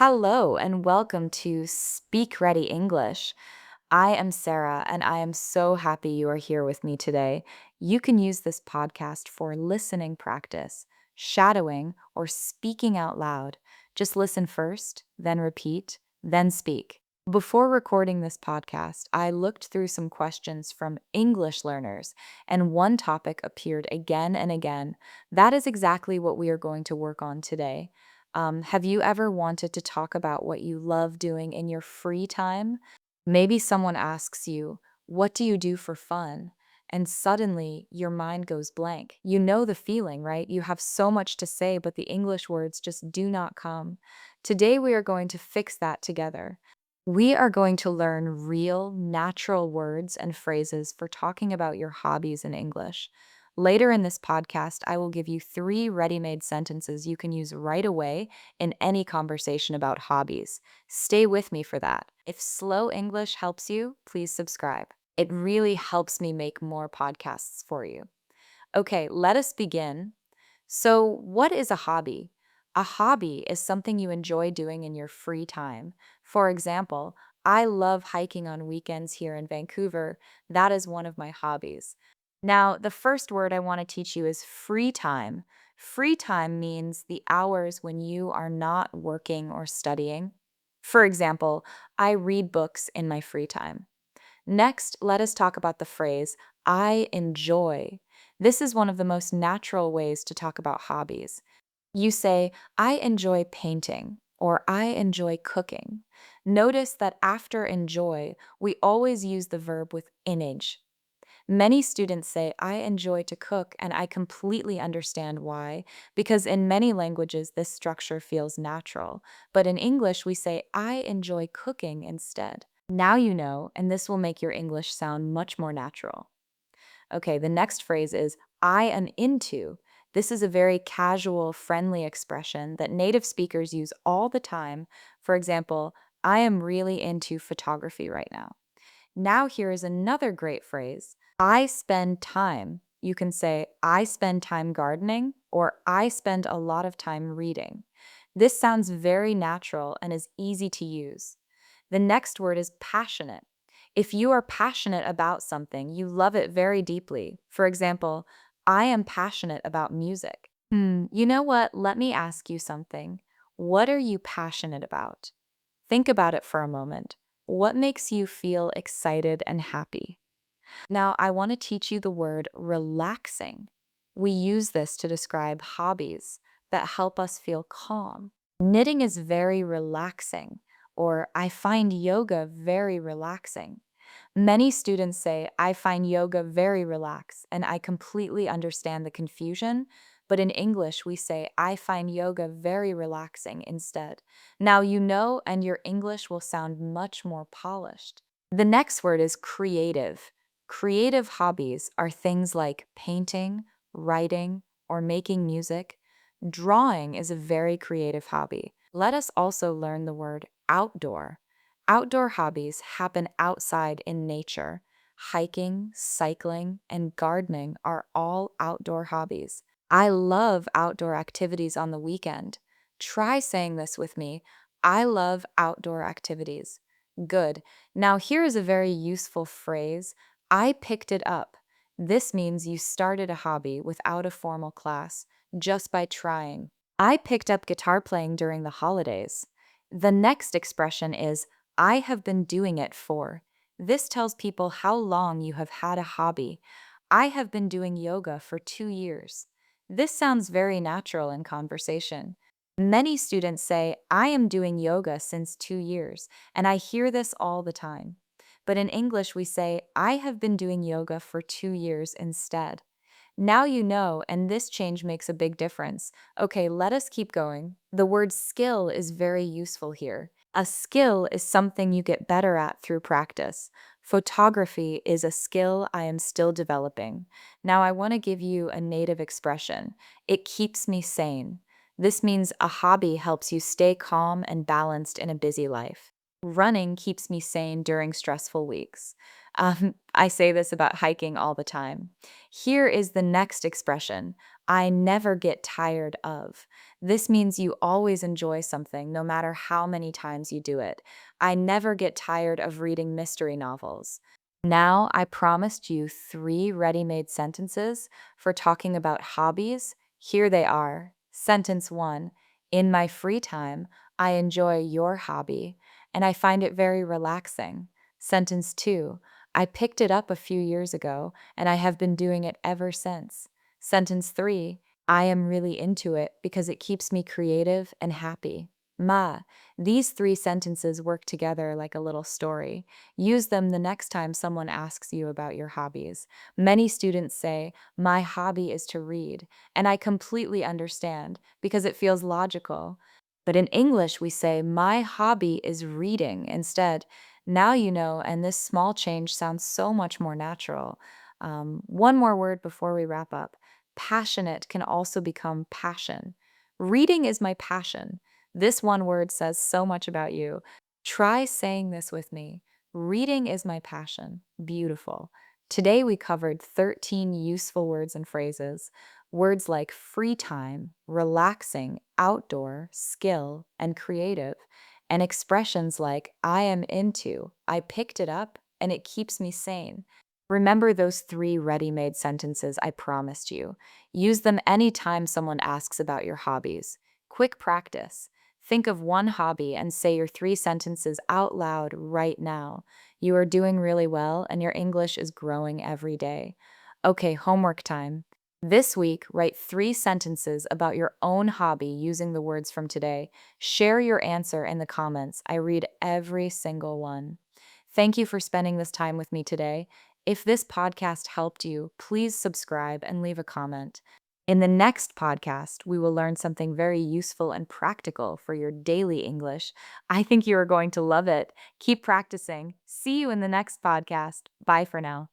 Hello and welcome to Speak Ready English. I am Sarah and I am so happy you are here with me today. You can use this podcast for listening practice, shadowing, or speaking out loud. Just listen first, then repeat, then speak. Before recording this podcast, I looked through some questions from English learners, and one topic appeared again and again. That is exactly what we are going to work on today. Have you ever wanted to talk about what you love doing in your free time? Maybe someone asks you, "What do you do for fun?" And suddenly your mind goes blank. You know the feeling, right? You have so much to say, but the English words just do not come. Today we are going to fix that together. We are going to learn real, natural words and phrases for talking about your hobbies in English. Later in this podcast, I will give you 3 ready-made sentences you can use right away in any conversation about hobbies. Stay with me for that. If slow English helps you, please subscribe. It really helps me make more podcasts for you. Okay, let us begin. So, what is a hobby? A hobby is something you enjoy doing in your free time. For example, I love hiking on weekends here in Vancouver. That is one of my hobbies. Now, the first word I want to teach you is free time. Free time means the hours when you are not working or studying. For example, I read books in my free time. Next, let us talk about the phrase, I enjoy. This is one of the most natural ways to talk about hobbies. You say, I enjoy painting, or I enjoy cooking. Notice that after enjoy, we always use the verb with ing. Many students say, I enjoy to cook, and I completely understand why, because in many languages this structure feels natural. But in English, we say, I enjoy cooking instead. Now you know, and this will make your English sound much more natural. Okay, the next phrase is, I am into. This is a very casual, friendly expression that native speakers use all the time. For example, I am really into photography right now. Now, here is another great phrase. I spend time. You can say, I spend time gardening, or I spend a lot of time reading. This sounds very natural and is easy to use. The next word is passionate. If you are passionate about something, you love it very deeply. For example, I am passionate about music. You know what? Let me ask you something. What are you passionate about? Think about it for a moment. What makes you feel excited and happy? Now, I want to teach you the word relaxing. We use this to describe hobbies that help us feel calm. Knitting is very relaxing, or I find yoga very relaxing. Many students say, I find yoga very relaxed, and I completely understand the confusion. But in English, we say, I find yoga very relaxing instead. Now you know, and your English will sound much more polished. The next word is creative. Creative hobbies are things like painting, writing, or making music. Drawing is a very creative hobby. Let us also learn the word outdoor. Outdoor hobbies happen outside in nature. Hiking, cycling, and gardening are all outdoor hobbies. I love outdoor activities on the weekend. Try saying this with me. I love outdoor activities. Good. Now, here is a very useful phrase. I picked it up. This means you started a hobby without a formal class, just by trying. I picked up guitar playing during the holidays. The next expression is, I have been doing it for. This tells people how long you have had a hobby. I have been doing yoga for 2 years. This sounds very natural in conversation. Many students say, I am doing yoga since 2 years, and I hear this all the time. But in English, we say, I have been doing yoga for 2 years instead. Now you know, and this change makes a big difference. Okay, let us keep going. The word skill is very useful here. A skill is something you get better at through practice. Photography is a skill I am still developing. Now I want to give you a native expression. It keeps me sane. This means a hobby helps you stay calm and balanced in a busy life. Running keeps me sane during stressful weeks. I say this about hiking all the time. Here is the next expression. I never get tired of. This means you always enjoy something, no matter how many times you do it. I never get tired of reading mystery novels. Now, I promised you three ready made sentences for talking about hobbies. Here they are. Sentence one: in my free time, I enjoy your hobby, and I find it very relaxing. Sentence two: I picked it up a few years ago, and I have been doing it ever since. Sentence three: I am really into it because it keeps me creative and happy. These three sentences work together like a little story. Use them the next time someone asks you about your hobbies. Many students say, my hobby is to read, and I completely understand because it feels logical. But in English, we say, my hobby is reading instead. Now you know, and this small change sounds so much more natural. One more word before we wrap up. Passionate can also become passion. Reading is my passion. This one word says so much about you. Try saying this with me. Reading is my passion. Beautiful. Today we covered 13 useful words and phrases. Words like free time, relaxing, outdoor, skill, and creative. And expressions like I am into, I picked it up, and it keeps me sane. Remember those three ready made sentences I promised you. Use them anytime someone asks about your hobbies. Quick practice. Think of one hobby and say your three sentences out loud right now. You are doing really well, and your English is growing every day. Okay, homework time. This week, write three sentences about your own hobby using the words from today. Share your answer in the comments. I read every single one. Thank you for spending this time with me today. If this podcast helped you, please subscribe and leave a comment. In the next podcast, we will learn something very useful and practical for your daily English. I think you are going to love it. Keep practicing. See you in the next podcast. Bye for now.